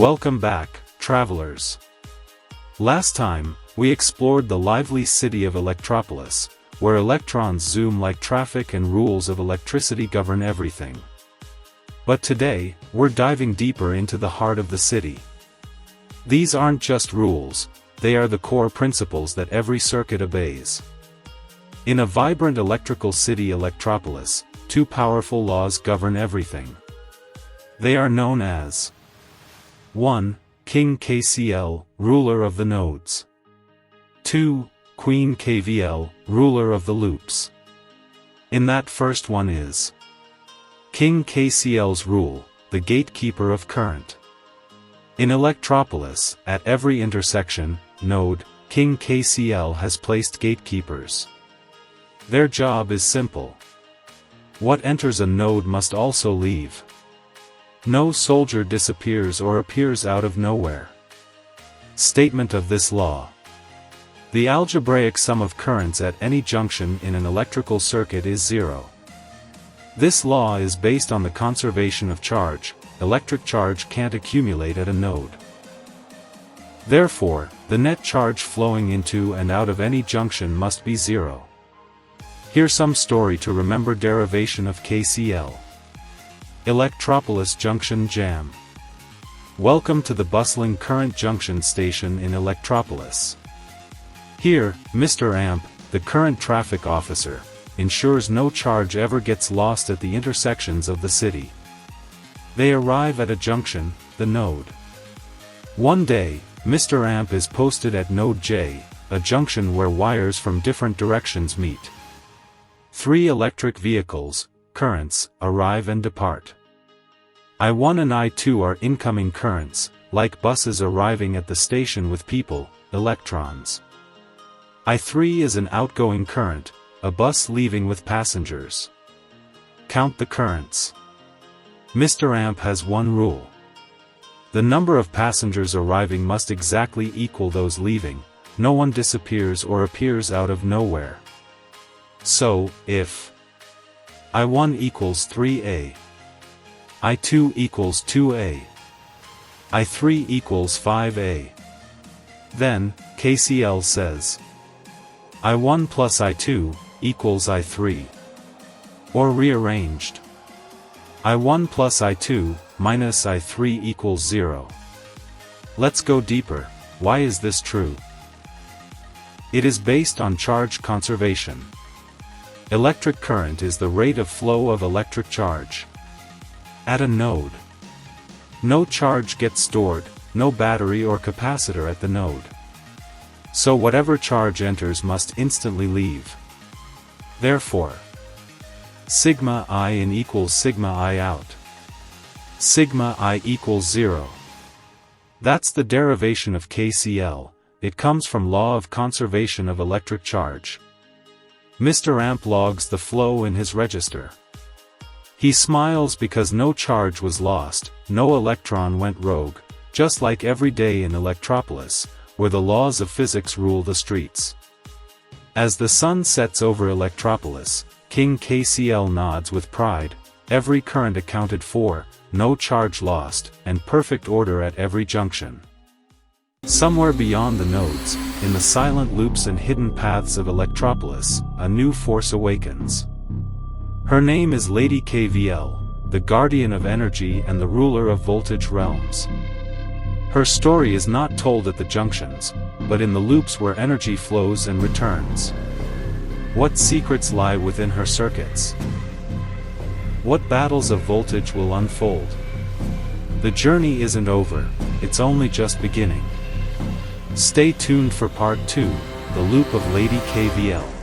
Welcome back, travelers. Last time, we explored the lively city of Electropolis, where electrons zoom like traffic and rules of electricity govern everything. But today, we're diving deeper into the heart of the city. These aren't just rules, they are the core principles that every circuit obeys. In a vibrant electrical city Electropolis, two powerful laws govern everything. They are known as 1. King KCL, ruler of the nodes. 2. Queen KVL, ruler of the loops. In that first one is King KCL's rule, the gatekeeper of current. In Electropolis, at every intersection, node, King KCL has placed gatekeepers. Their job is simple. What enters a node must also leave. No soldier disappears or appears out of nowhere. Statement of this law. The algebraic sum of currents at any junction in an electrical circuit is zero. This law is based on the conservation of charge. Electric charge can't accumulate at a node. Therefore, the net charge flowing into and out of any junction must be zero. Here's some story to remember derivation of KCL. Electropolis Junction Jam. Welcome to the bustling current junction station in Electropolis. Here, Mr. Amp, the current traffic officer, ensures no charge ever gets lost at the intersections of the city. They arrive at a junction, the node. One day, Mr. Amp is posted at node J, a junction where wires from different directions meet. 3 electric vehicles, currents, arrive and depart. I1 and I2 are incoming currents, like buses arriving at the station with people, electrons. I3 is an outgoing current, a bus leaving with passengers. Count the currents. Mr. Amp has one rule. The number of passengers arriving must exactly equal those leaving, no one disappears or appears out of nowhere. So, if I1 equals 3A, I2 equals 2A, I3 equals 5A, then, KCL says I1 plus I2 equals I3. Or rearranged, I1 plus I2 minus I3 equals 0. Let's go deeper. Why is this true? It is based on charge conservation. Electric current is the rate of flow of electric charge. At a node, no charge gets stored, no battery or capacitor at the node. So whatever charge enters must instantly leave. Therefore, sigma I in equals sigma I out. Sigma I equals 0. That's the derivation of KCL. It comes from law of conservation of electric charge. Mr. Amp logs the flow in his register. He smiles because no charge was lost, no electron went rogue, just like every day in Electropolis, where the laws of physics rule the streets. As the sun sets over Electropolis, King KCL nods with pride, every current accounted for, no charge lost, and perfect order at every junction. Somewhere beyond the nodes, in the silent loops and hidden paths of Electropolis, a new force awakens. Her name is Lady KVL, the guardian of energy and the ruler of voltage realms. Her story is not told at the junctions, but in the loops where energy flows and returns. What secrets lie within her circuits? What battles of voltage will unfold? The journey isn't over, it's only just beginning. Stay tuned for part 2, the loop of Lady KVL.